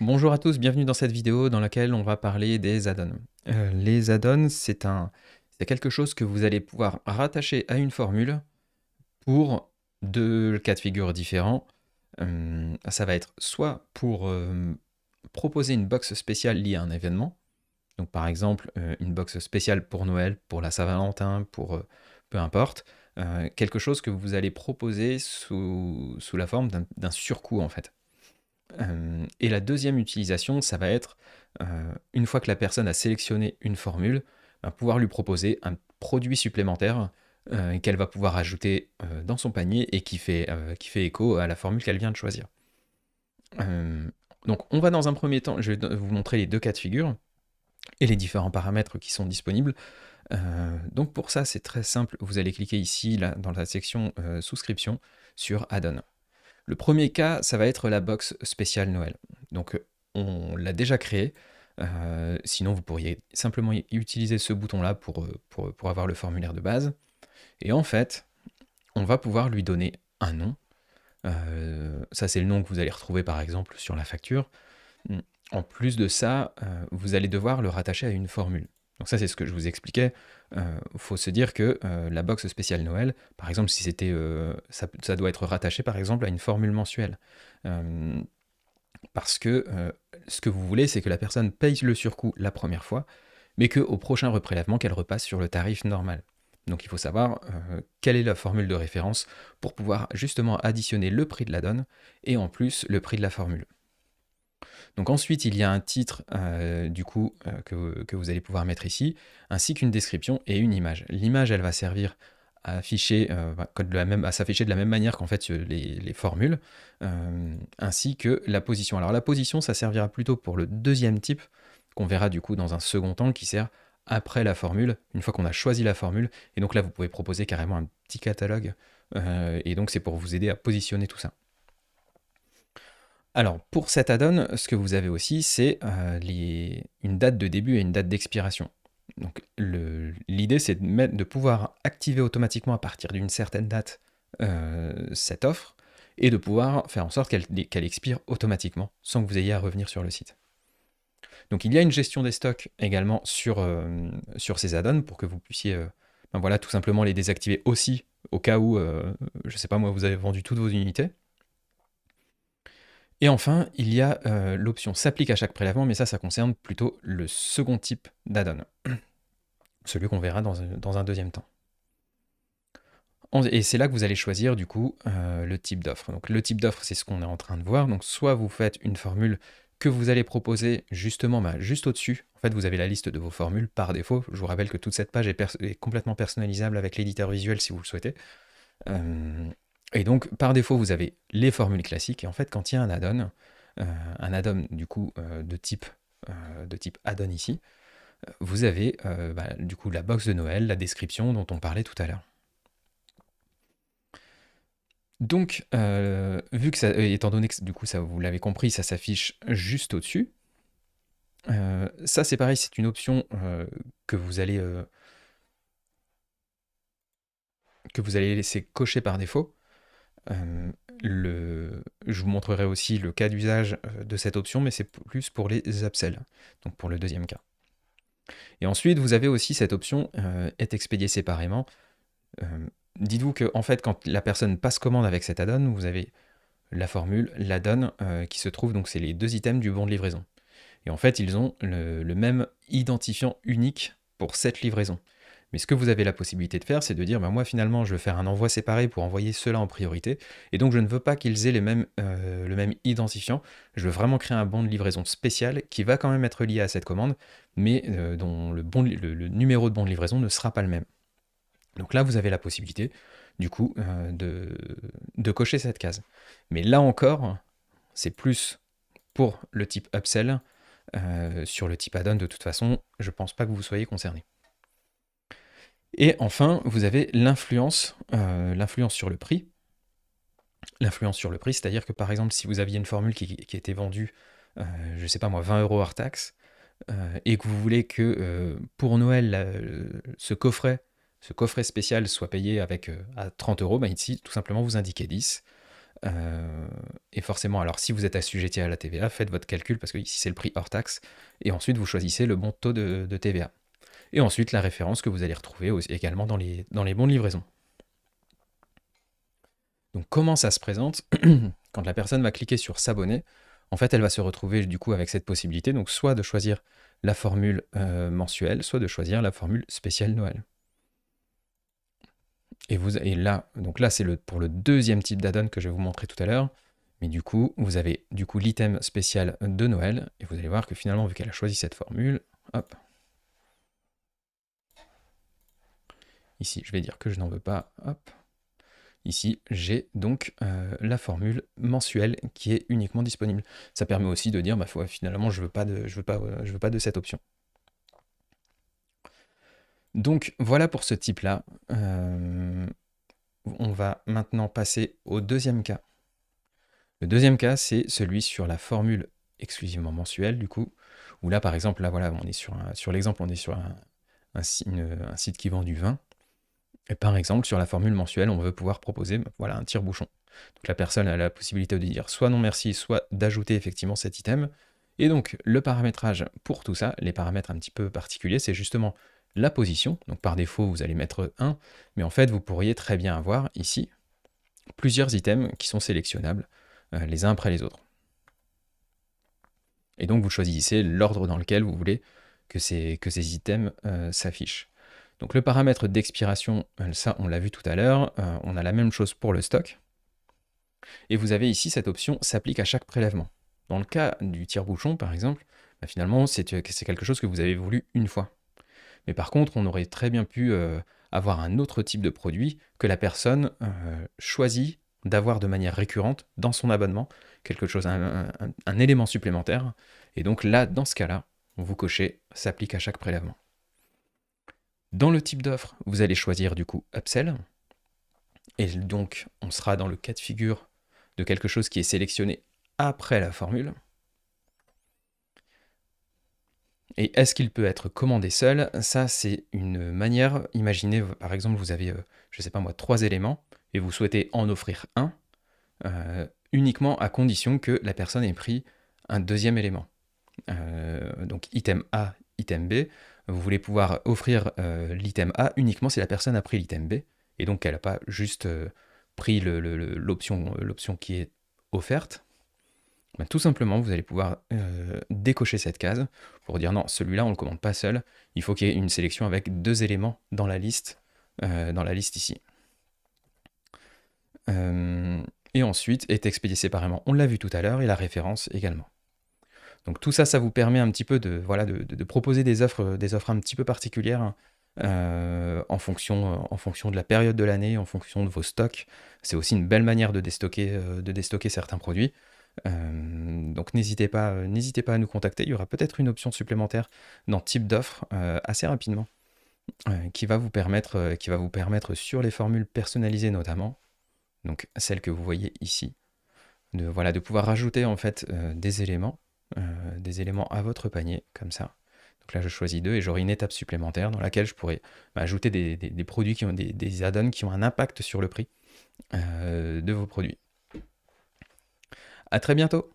Bonjour à tous, bienvenue dans cette vidéo dans laquelle on va parler des add-ons. Les add-ons, c'est quelque chose que vous allez pouvoir rattacher à une formule pour deux cas de figure différents. Ça va être soit pour proposer une box spéciale liée à un événement, donc par exemple une box spéciale pour Noël, pour la Saint-Valentin, pour peu importe, quelque chose que vous allez proposer sous la forme d'un surcoût en fait. Et la deuxième utilisation, ça va être, une fois que la personne a sélectionné une formule, pouvoir lui proposer un produit supplémentaire qu'elle va pouvoir ajouter dans son panier et qui fait écho à la formule qu'elle vient de choisir. Donc on va dans un premier temps, je vais vous montrer les deux cas de figure et les différents paramètres qui sont disponibles. Donc pour ça, c'est très simple, vous allez cliquer ici là, dans la section souscription sur Add-on. Le premier cas, ça va être la box spéciale Noël. Donc on l'a déjà créé, sinon vous pourriez simplement utiliser ce bouton-là pour avoir le formulaire de base. Et en fait, on va pouvoir lui donner un nom. Ça, c'est le nom que vous allez retrouver par exemple sur la facture. En plus de ça, vous allez devoir le rattacher à une formule. Donc ça, c'est ce que je vous expliquais. Il faut se dire que la box spéciale Noël, par exemple, si c'était, ça doit être rattaché par exemple à une formule mensuelle. Parce que ce que vous voulez, c'est que la personne paye le surcoût la première fois, mais qu'au prochain reprélèvement, qu'elle repasse sur le tarif normal. Donc il faut savoir quelle est la formule de référence pour pouvoir justement additionner le prix de la donne et en plus le prix de la formule. Donc ensuite, il y a un titre du coup que vous allez pouvoir mettre ici, ainsi qu'une description et une image. L'image, elle va servir à afficher, à s'afficher de la même manière qu'en fait les formules, ainsi que la position. Alors la position, ça servira plutôt pour le deuxième type, qu'on verra du coup dans un second temps, qui sert après la formule, une fois qu'on a choisi la formule. Et donc là, vous pouvez proposer carrément un petit catalogue, et donc c'est pour vous aider à positionner tout ça. Alors, pour cet add-on, ce que vous avez aussi, c'est une date de début et une date d'expiration. Donc, l'idée, c'est de pouvoir activer automatiquement à partir d'une certaine date cette offre et de pouvoir faire en sorte qu'elle expire automatiquement sans que vous ayez à revenir sur le site. Donc, il y a une gestion des stocks également sur ces add-ons pour que vous puissiez voilà, tout simplement les désactiver aussi au cas où, je ne sais pas moi, vous avez vendu toutes vos unités. Et enfin, il y a l'option s'applique à chaque prélèvement, mais ça concerne plutôt le second type d'add-on, celui qu'on verra dans un deuxième temps. Et c'est là que vous allez choisir du coup le type d'offre. Donc le type d'offre, c'est ce qu'on est en train de voir. Donc soit vous faites une formule que vous allez proposer justement juste au-dessus. En fait, vous avez la liste de vos formules par défaut. Je vous rappelle que toute cette page est complètement personnalisable avec l'éditeur visuel si vous le souhaitez. Et donc, par défaut, vous avez les formules classiques. Et en fait, quand il y a un add-on du coup de type add-on ici, vous avez du coup la box de Noël, la description dont on parlait tout à l'heure. Donc, vu que ça, étant donné que du coup, ça, vous l'avez compris, ça s'affiche juste au-dessus. Ça, c'est pareil, c'est une option que vous allez laisser cocher par défaut. Je vous montrerai aussi le cas d'usage de cette option, mais c'est plus pour les upsells, donc pour le deuxième cas. Et ensuite, vous avez aussi cette option est expédié séparément. Dites-vous que en fait, quand la personne passe commande avec cet add-on, vous avez la formule, l'add-on qui se trouve, donc c'est les deux items du bon de livraison. Et en fait, ils ont le même identifiant unique pour cette livraison. Mais ce que vous avez la possibilité de faire, c'est de dire, moi finalement, je veux faire un envoi séparé pour envoyer ceux-là en priorité, et donc je ne veux pas qu'ils aient le même identifiant, je veux vraiment créer un bon de livraison spécial qui va quand même être lié à cette commande, mais dont le numéro de bon de livraison ne sera pas le même. Donc là, vous avez la possibilité, du coup, de cocher cette case. Mais là encore, c'est plus pour le type upsell. Sur le type add-on, de toute façon, je ne pense pas que vous soyez concerné. Et enfin, vous avez l'influence sur le prix. L'influence sur le prix, c'est-à-dire que par exemple, si vous aviez une formule qui était vendue, je ne sais pas moi, 20 € hors taxe, et que vous voulez que pour Noël, ce coffret spécial soit payé avec, à 30 €, ici, tout simplement, vous indiquez 10. Et forcément, alors si vous êtes assujetti à la TVA, faites votre calcul parce que ici c'est le prix hors taxe. Et ensuite, vous choisissez le bon taux de TVA. Et ensuite, la référence que vous allez retrouver également dans les bons de livraison. Donc comment ça se présente? Quand la personne va cliquer sur s'abonner, en fait, elle va se retrouver du coup avec cette possibilité, donc soit de choisir la formule mensuelle, soit de choisir la formule spéciale Noël. Et là, donc là, c'est pour le deuxième type d'add-on que je vais vous montrer tout à l'heure. Mais du coup, vous avez du coup l'item spécial de Noël, et vous allez voir que finalement, vu qu'elle a choisi cette formule, hop, ici, je vais dire que je n'en veux pas, hop. Ici, j'ai donc la formule mensuelle qui est uniquement disponible. Ça permet aussi de dire, bah, finalement, je veux pas de cette option. Donc voilà pour ce type-là. On va maintenant passer au deuxième cas. Le deuxième cas, c'est celui sur la formule exclusivement mensuelle, du coup, où là, par exemple, là, voilà, on est sur l'exemple, on est sur un site qui vend du vin. Et par exemple, sur la formule mensuelle, on veut pouvoir proposer voilà, un tire-bouchon. Donc la personne a la possibilité de dire soit non merci, soit d'ajouter effectivement cet item. Et donc le paramétrage pour tout ça, les paramètres un petit peu particuliers, c'est justement la position. Donc par défaut, vous allez mettre 1, mais en fait, vous pourriez très bien avoir ici plusieurs items qui sont sélectionnables les uns après les autres. Et donc vous choisissez l'ordre dans lequel vous voulez que ces items s'affichent. Donc le paramètre d'expiration, ça on l'a vu tout à l'heure, on a la même chose pour le stock. Et vous avez ici cette option s'applique à chaque prélèvement. Dans le cas du tire-bouchon par exemple, bah, finalement c'est quelque chose que vous avez voulu une fois. Mais par contre on aurait très bien pu avoir un autre type de produit que la personne choisit d'avoir de manière récurrente dans son abonnement, quelque chose, un élément supplémentaire. Et donc là, dans ce cas-là, vous cochez s'applique à chaque prélèvement. Dans le type d'offre, vous allez choisir du coup Upsell. Et donc, on sera dans le cas de figure de quelque chose qui est sélectionné après la formule. Et est-ce qu'il peut être commandé seul? Ça, c'est une manière. Imaginez, par exemple, vous avez, je ne sais pas moi, 3 éléments et vous souhaitez en offrir un uniquement à condition que la personne ait pris un deuxième élément. Donc, item A, item B. Vous voulez pouvoir offrir l'item A uniquement si la personne a pris l'item B, et donc qu'elle n'a pas juste pris l'option qui est offerte. Ben, tout simplement, vous allez pouvoir décocher cette case pour dire non, celui-là, on ne le commande pas seul, il faut qu'il y ait une sélection avec 2 éléments dans la liste ici. Et ensuite, est expédié séparément, on l'a vu tout à l'heure, et la référence également. Donc tout ça, ça vous permet un petit peu de proposer des offres un petit peu particulières en fonction de la période de l'année, en fonction de vos stocks. C'est aussi une belle manière de déstocker certains produits. Donc n'hésitez pas à nous contacter. Il y aura peut-être une option supplémentaire dans type d'offre assez rapidement qui va vous permettre sur les formules personnalisées notamment, donc celles que vous voyez ici, de pouvoir rajouter en fait des éléments à votre panier, comme ça. Donc là, je choisis 2 et j'aurai une étape supplémentaire dans laquelle je pourrai ajouter des produits qui ont des add-ons qui ont un impact sur le prix de vos produits. À très bientôt!